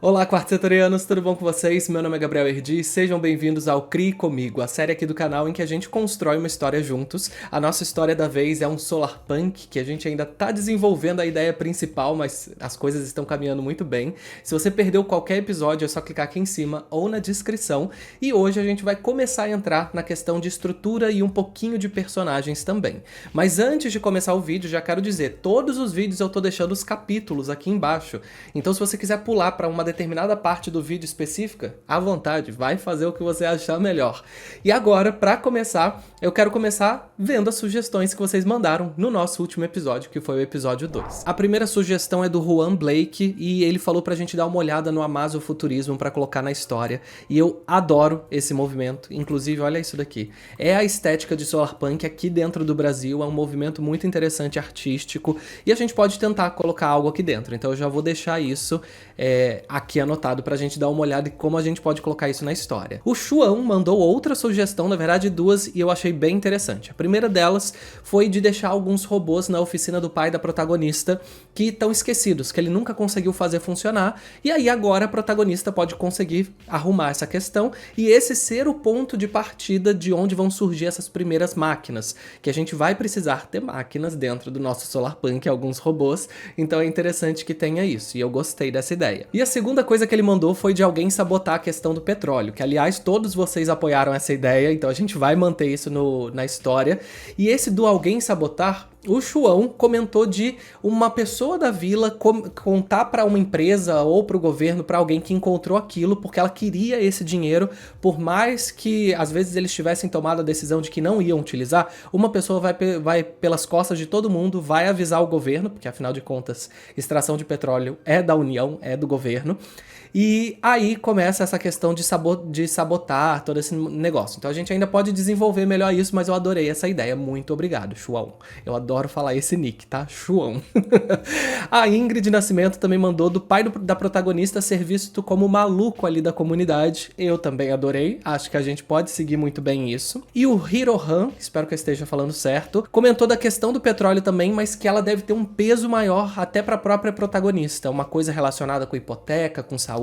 Olá, quartzetorianos, tudo bom com vocês? Meu nome é Gabriel Erdi, sejam bem-vindos ao Crie Comigo, a série aqui do canal em que a gente constrói uma história juntos. A nossa história da vez é um solarpunk, que a gente ainda tá desenvolvendo a ideia principal, mas as coisas estão caminhando muito bem. Se você perdeu qualquer episódio, é só clicar aqui em cima ou na descrição. E hoje a gente vai começar a entrar na questão de estrutura e um pouquinho de personagens também. Mas antes de começar o vídeo, já quero dizer, todos os vídeos eu tô deixando os capítulos aqui embaixo. Então se você quiser pular para uma determinada parte do vídeo específica, à vontade, vai fazer o que você achar melhor. E agora, para começar, eu quero começar vendo as sugestões que vocês mandaram no nosso último episódio, que foi o episódio 2. A primeira sugestão é do Juan Blake, e ele falou pra gente dar uma olhada no Amazofuturismo para colocar na história, e eu adoro esse movimento, inclusive olha isso daqui. É a estética de Solarpunk aqui dentro do Brasil, é um movimento muito interessante, artístico, e a gente pode tentar colocar algo aqui dentro, então eu já vou deixar isso aqui anotado pra gente dar uma olhada em como a gente pode colocar isso na história. O João mandou outra sugestão, na verdade duas, e eu achei bem interessante. A primeira delas foi de deixar alguns robôs na oficina do pai da protagonista que estão esquecidos, que ele nunca conseguiu fazer funcionar, e aí agora a protagonista pode conseguir arrumar essa questão, e esse ser o ponto de partida de onde vão surgir essas primeiras máquinas, que a gente vai precisar ter máquinas dentro do nosso Solarpunk, alguns robôs, então é interessante que tenha isso, e eu gostei dessa ideia. E a segunda coisa que ele mandou foi de alguém sabotar a questão do petróleo, que aliás todos vocês apoiaram essa ideia, então a gente vai manter isso na história. E esse do alguém sabotar, o João comentou de uma pessoa da vila contar para uma empresa ou para o governo, para alguém que encontrou aquilo, porque ela queria esse dinheiro, por mais que às vezes eles tivessem tomado a decisão de que não iam utilizar, uma pessoa vai pelas costas de todo mundo, vai avisar o governo, porque afinal de contas, extração de petróleo é da União, é do governo, e aí começa essa questão de sabotar todo esse negócio. Então a gente ainda pode desenvolver melhor isso, mas eu adorei essa ideia. Muito obrigado, João. Eu adoro falar esse nick, tá? João. A Ingrid Nascimento também mandou do pai da protagonista ser visto como maluco ali da comunidade. Eu também adorei. Acho que a gente pode seguir muito bem isso. E o Hirohan, espero que eu esteja falando certo, comentou da questão do petróleo também, mas que ela deve ter um peso maior até para a própria protagonista. Uma coisa relacionada com hipoteca, com saúde,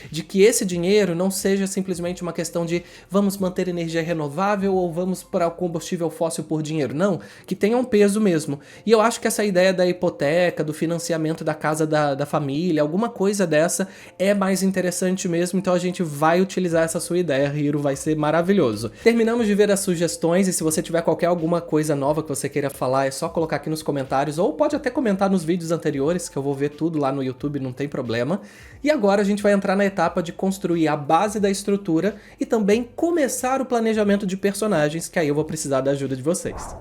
de que esse dinheiro não seja simplesmente uma questão de vamos manter energia renovável ou vamos para o combustível fóssil por dinheiro. Não, que tenha um peso mesmo. E eu acho que essa ideia da hipoteca, do financiamento da casa da família, alguma coisa dessa é mais interessante mesmo, então a gente vai utilizar essa sua ideia, Hiro, vai ser maravilhoso. Terminamos de ver as sugestões e se você tiver alguma coisa nova que você queira falar, é só colocar aqui nos comentários ou pode até comentar nos vídeos anteriores, que eu vou ver tudo lá no YouTube, não tem problema. E agora a gente vai entrar na etapa de construir a base da estrutura e também começar o planejamento de personagens, que aí eu vou precisar da ajuda de vocês.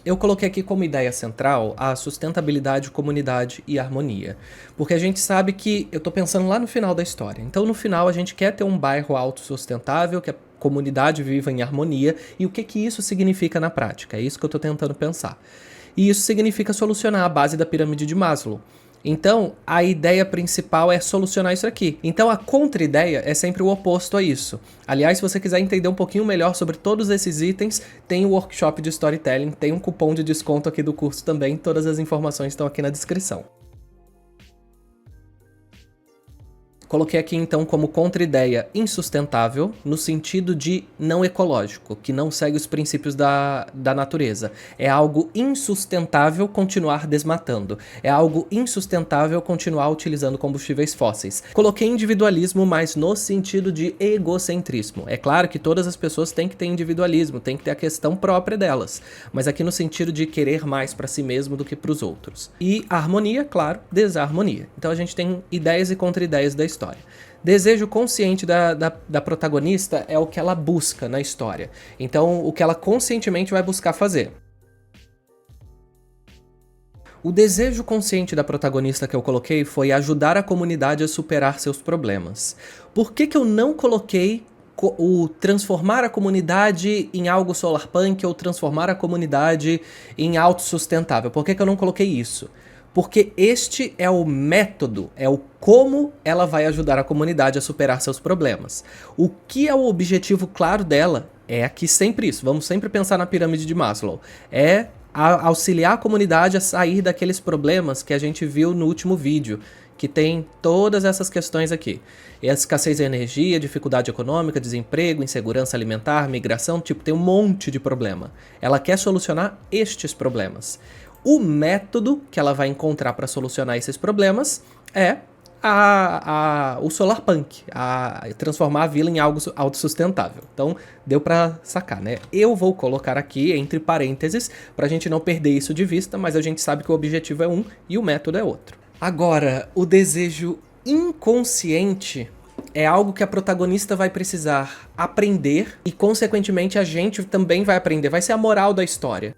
Eu coloquei aqui como ideia central a sustentabilidade, comunidade e harmonia. Porque a gente sabe que eu tô pensando lá no final da história. Então no final a gente quer ter um bairro autossustentável, que a comunidade viva em harmonia. E o que isso significa na prática? É isso que eu tô tentando pensar. E isso significa solucionar a base da pirâmide de Maslow. Então, a ideia principal é solucionar isso aqui. Então, a contra-ideia é sempre o oposto a isso. Aliás, se você quiser entender um pouquinho melhor sobre todos esses itens, tem o workshop de storytelling, tem um cupom de desconto aqui do curso também, todas as informações estão aqui na descrição. Coloquei aqui então como contra-ideia insustentável, no sentido de não ecológico, que não segue os princípios da natureza. É algo insustentável continuar desmatando. É algo insustentável continuar utilizando combustíveis fósseis. Coloquei individualismo, mas no sentido de egocentrismo. É claro que todas as pessoas têm que ter individualismo, têm que ter a questão própria delas, mas aqui no sentido de querer mais para si mesmo do que para os outros. E harmonia, claro, desarmonia. Então a gente tem ideias e contra-ideias da história. Desejo consciente da protagonista é o que ela busca na história. Então, o que ela conscientemente vai buscar fazer. O desejo consciente da protagonista que eu coloquei foi ajudar a comunidade a superar seus problemas. Por que eu não coloquei o transformar a comunidade em algo solarpunk ou transformar a comunidade em autossustentável? Por que eu não coloquei isso? Porque este é o método, é o como ela vai ajudar a comunidade a superar seus problemas. O que é o objetivo claro dela é aqui sempre isso, vamos sempre pensar na pirâmide de Maslow. É auxiliar a comunidade a sair daqueles problemas que a gente viu no último vídeo, que tem todas essas questões aqui. Escassez de energia, dificuldade econômica, desemprego, insegurança alimentar, migração, tipo, tem um monte de problema. Ela quer solucionar estes problemas. O método que ela vai encontrar para solucionar esses problemas é o Solarpunk, transformar a vila em algo autossustentável. Então, deu pra sacar, né? Eu vou colocar aqui entre parênteses pra gente não perder isso de vista, mas a gente sabe que o objetivo é um e o método é outro. Agora, o desejo inconsciente é algo que a protagonista vai precisar aprender e, consequentemente, a gente também vai aprender. Vai ser a moral da história.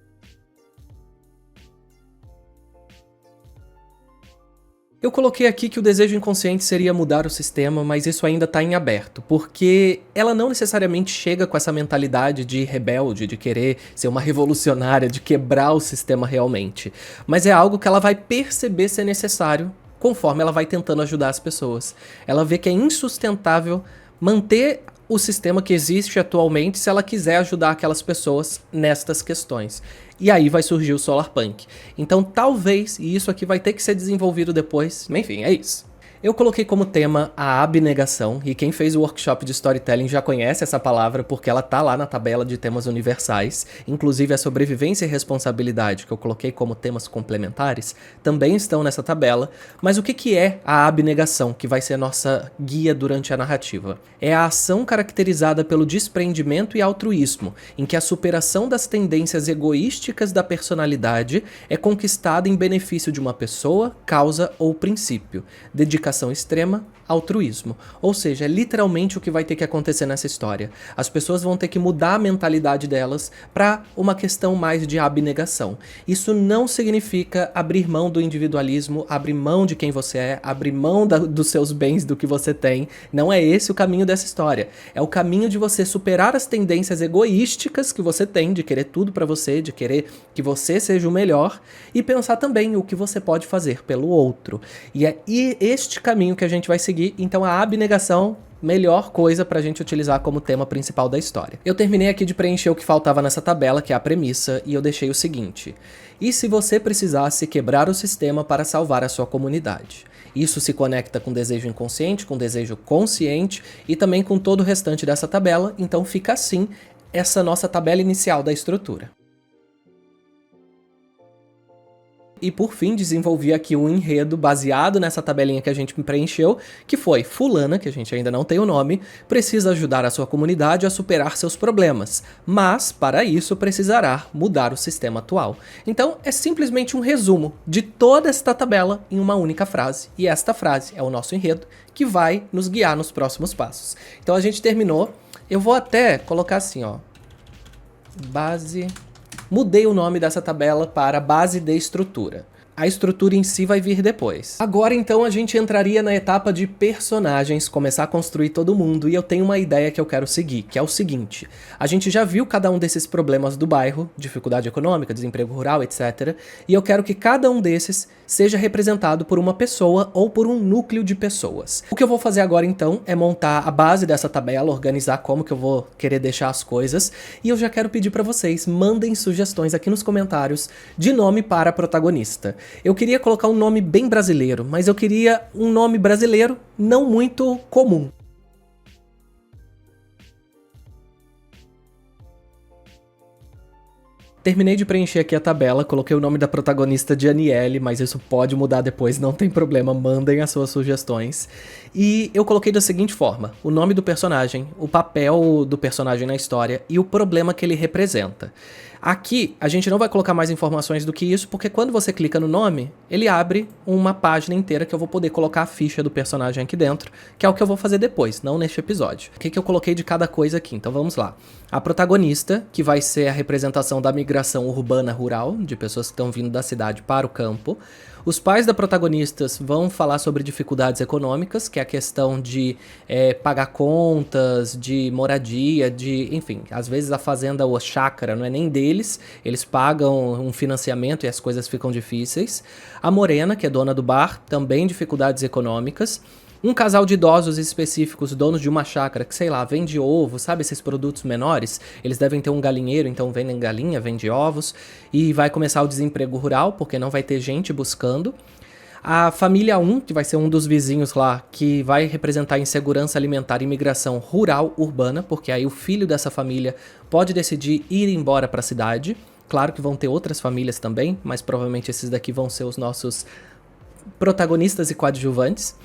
Eu coloquei aqui que o desejo inconsciente seria mudar o sistema, mas isso ainda está em aberto, porque ela não necessariamente chega com essa mentalidade de rebelde, de querer ser uma revolucionária, de quebrar o sistema realmente. Mas é algo que ela vai perceber ser necessário conforme ela vai tentando ajudar as pessoas. Ela vê que é insustentável manter o sistema que existe atualmente se ela quiser ajudar aquelas pessoas nestas questões. E aí vai surgir o Solarpunk. Então talvez, e isso aqui vai ter que ser desenvolvido depois, enfim, é isso. Eu coloquei como tema a abnegação, e quem fez o workshop de storytelling já conhece essa palavra porque ela tá lá na tabela de temas universais, inclusive a sobrevivência e responsabilidade, que eu coloquei como temas complementares, também estão nessa tabela. Mas o que é a abnegação, que vai ser a nossa guia durante a narrativa? É a ação caracterizada pelo desprendimento e altruísmo, em que a superação das tendências egoísticas da personalidade é conquistada em benefício de uma pessoa, causa ou princípio. Dedicação extrema, altruísmo. Ou seja, é literalmente o que vai ter que acontecer nessa história. As pessoas vão ter que mudar a mentalidade delas para uma questão mais de abnegação. Isso não significa abrir mão do individualismo, abrir mão de quem você é, abrir mão dos seus bens, do que você tem. Não é esse o caminho dessa história. É o caminho de você superar as tendências egoísticas que você tem, de querer tudo para você, de querer que você seja o melhor, e pensar também o que você pode fazer pelo outro. E é este caminho que a gente vai seguir, então a abnegação, melhor coisa pra gente utilizar como tema principal da história. Eu terminei aqui de preencher o que faltava nessa tabela, que é a premissa, e eu deixei o seguinte: e se você precisasse quebrar o sistema para salvar a sua comunidade? Isso se conecta com desejo inconsciente, com desejo consciente e também com todo o restante dessa tabela, então fica assim essa nossa tabela inicial da estrutura. E por fim desenvolvi aqui um enredo baseado nessa tabelinha que a gente preencheu, que foi: fulana, que a gente ainda não tem o nome, precisa ajudar a sua comunidade a superar seus problemas, mas para isso precisará mudar o sistema atual. Então é simplesmente um resumo de toda esta tabela em uma única frase, e esta frase é o nosso enredo que vai nos guiar nos próximos passos. Então a gente terminou, eu vou até colocar assim, ó, base... Mudei o nome dessa tabela para base de estrutura. A estrutura em si vai vir depois. Agora então a gente entraria na etapa de personagens, começar a construir todo mundo, e eu tenho uma ideia que eu quero seguir, que é o seguinte: a gente já viu cada um desses problemas do bairro, dificuldade econômica, desemprego rural, etc. E eu quero que cada um desses seja representado por uma pessoa ou por um núcleo de pessoas. O que eu vou fazer agora então é montar a base dessa tabela, organizar como que eu vou querer deixar as coisas, e eu já quero pedir para vocês, mandem sugestões aqui nos comentários de nome para a protagonista. Eu queria colocar um nome bem brasileiro, mas eu queria um nome brasileiro não muito comum. Terminei de preencher aqui a tabela, coloquei o nome da protagonista de Aniele, mas isso pode mudar depois, não tem problema, mandem as suas sugestões. E eu coloquei da seguinte forma: o nome do personagem, o papel do personagem na história e o problema que ele representa. Aqui, a gente não vai colocar mais informações do que isso, porque quando você clica no nome, ele abre uma página inteira que eu vou poder colocar a ficha do personagem aqui dentro, que é o que eu vou fazer depois, não neste episódio. O que eu coloquei de cada coisa aqui? Então vamos lá. A protagonista, que vai ser a representação da migração urbana-rural, de pessoas que estão vindo da cidade para o campo. Os pais da protagonista vão falar sobre dificuldades econômicas, que é a questão de pagar contas, de moradia, enfim, às vezes a fazenda ou a chácara não é nem deles, eles pagam um financiamento e as coisas ficam difíceis. A Morena, que é dona do bar, também dificuldades econômicas. Um casal de idosos específicos, donos de uma chácara, que sei lá, vende ovo, sabe esses produtos menores? Eles devem ter um galinheiro, então vendem galinha, vende ovos, e vai começar o desemprego rural, porque não vai ter gente buscando. A família 1, que vai ser um dos vizinhos lá, que vai representar insegurança alimentar e migração rural urbana, porque aí o filho dessa família pode decidir ir embora para a cidade. Claro que vão ter outras famílias também, mas provavelmente esses daqui vão ser os nossos protagonistas e coadjuvantes.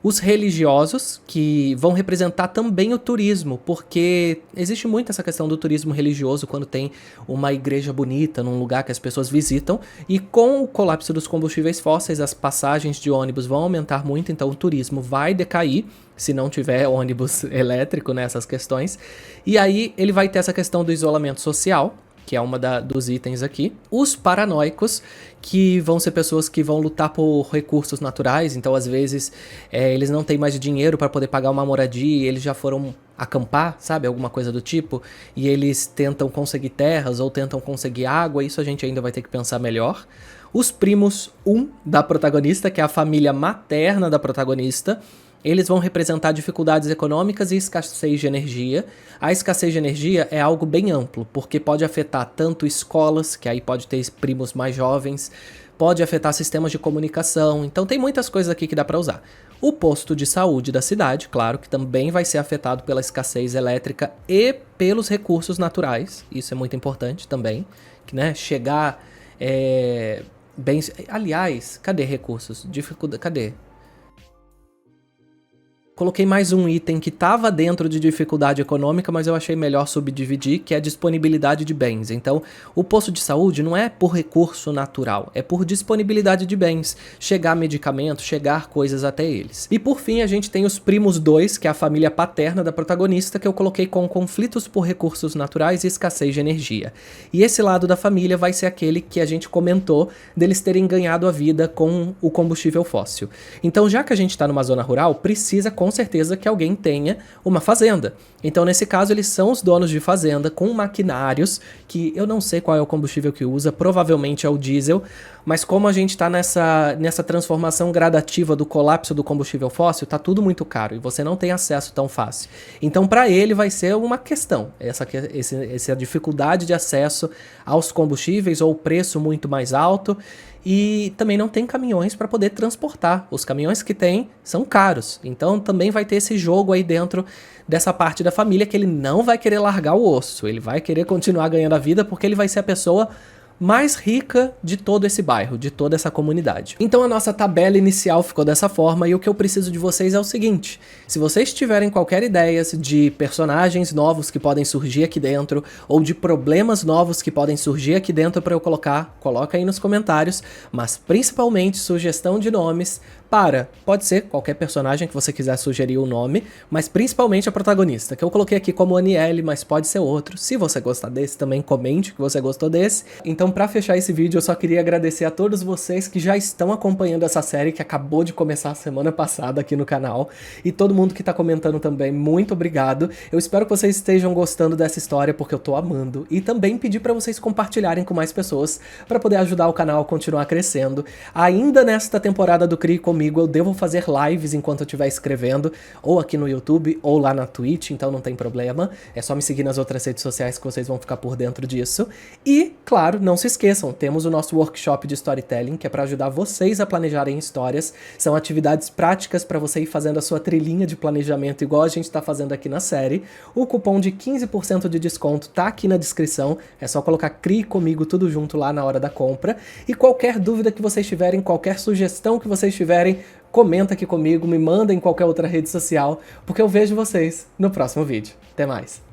Os religiosos, que vão representar também o turismo, porque existe muito essa questão do turismo religioso quando tem uma igreja bonita num lugar que as pessoas visitam, e com o colapso dos combustíveis fósseis, as passagens de ônibus vão aumentar muito, então o turismo vai decair, se não tiver ônibus elétrico nessas questões. E aí ele vai ter essa questão do isolamento social, que é uma dos itens aqui. Os paranoicos, que vão ser pessoas que vão lutar por recursos naturais, então às vezes eles não têm mais dinheiro para poder pagar uma moradia, eles já foram acampar, sabe, alguma coisa do tipo, e eles tentam conseguir terras ou tentam conseguir água, isso a gente ainda vai ter que pensar melhor. Os primos 1 da protagonista, que é a família materna da protagonista, eles vão representar dificuldades econômicas e escassez de energia. A escassez de energia é algo bem amplo, porque pode afetar tanto escolas, que aí pode ter primos mais jovens, pode afetar sistemas de comunicação, então tem muitas coisas aqui que dá para usar. O posto de saúde da cidade, claro, que também vai ser afetado pela escassez elétrica e pelos recursos naturais, isso é muito importante também, que, né, chegar bem... Aliás, cadê recursos? Cadê? Coloquei mais um item que estava dentro de dificuldade econômica, mas eu achei melhor subdividir, que é a disponibilidade de bens. Então, o posto de saúde não é por recurso natural, é por disponibilidade de bens. Chegar medicamento, chegar coisas até eles. E por fim, a gente tem os primos 2, que é a família paterna da protagonista, que eu coloquei com conflitos por recursos naturais e escassez de energia. E esse lado da família vai ser aquele que a gente comentou, deles terem ganhado a vida com o combustível fóssil. Então, já que a gente está numa zona rural, precisa com certeza que alguém tenha uma fazenda. Então, nesse caso, eles são os donos de fazenda com maquinários, que eu não sei qual é o combustível que usa, provavelmente é o diesel, mas como a gente está nessa transformação gradativa do colapso do combustível fóssil, tá tudo muito caro e você não tem acesso tão fácil. Então, para ele vai ser uma questão, essa dificuldade de acesso aos combustíveis ou o preço muito mais alto. E também não tem caminhões para poder transportar. Os caminhões que tem são caros. Então também vai ter esse jogo aí dentro dessa parte da família que ele não vai querer largar o osso. Ele vai querer continuar ganhando a vida porque ele vai ser a pessoa mais rica de todo esse bairro, de toda essa comunidade. Então a nossa tabela inicial ficou dessa forma e o que eu preciso de vocês é o seguinte: se vocês tiverem qualquer ideia de personagens novos que podem surgir aqui dentro ou de problemas novos que podem surgir aqui dentro para eu colocar, coloca aí nos comentários, mas principalmente sugestão de nomes pode ser qualquer personagem que você quiser sugerir o nome, mas principalmente a protagonista, que eu coloquei aqui como Aniele, mas pode ser outro. Se você gostar desse, também comente que você gostou desse. Então, pra fechar esse vídeo, eu só queria agradecer a todos vocês que já estão acompanhando essa série, que acabou de começar semana passada aqui no canal, e todo mundo que tá comentando também, muito obrigado. Eu espero que vocês estejam gostando dessa história, porque eu tô amando, e também pedir pra vocês compartilharem com mais pessoas, pra poder ajudar o canal a continuar crescendo. Ainda nesta temporada do Crie Comigo, eu devo fazer lives enquanto eu estiver escrevendo, ou aqui no YouTube, ou lá na Twitch, então não tem problema. É só me seguir nas outras redes sociais que vocês vão ficar por dentro disso. E, claro, não se esqueçam, temos o nosso workshop de storytelling, que é para ajudar vocês a planejarem histórias. São atividades práticas para você ir fazendo a sua trilhinha de planejamento, igual a gente está fazendo aqui na série. O cupom de 15% de desconto tá aqui na descrição, é só colocar Crie Comigo tudo junto lá na hora da compra. E qualquer dúvida que vocês tiverem, qualquer sugestão que vocês tiverem, comenta aqui comigo, me manda em qualquer outra rede social, porque eu vejo vocês no próximo vídeo. Até mais!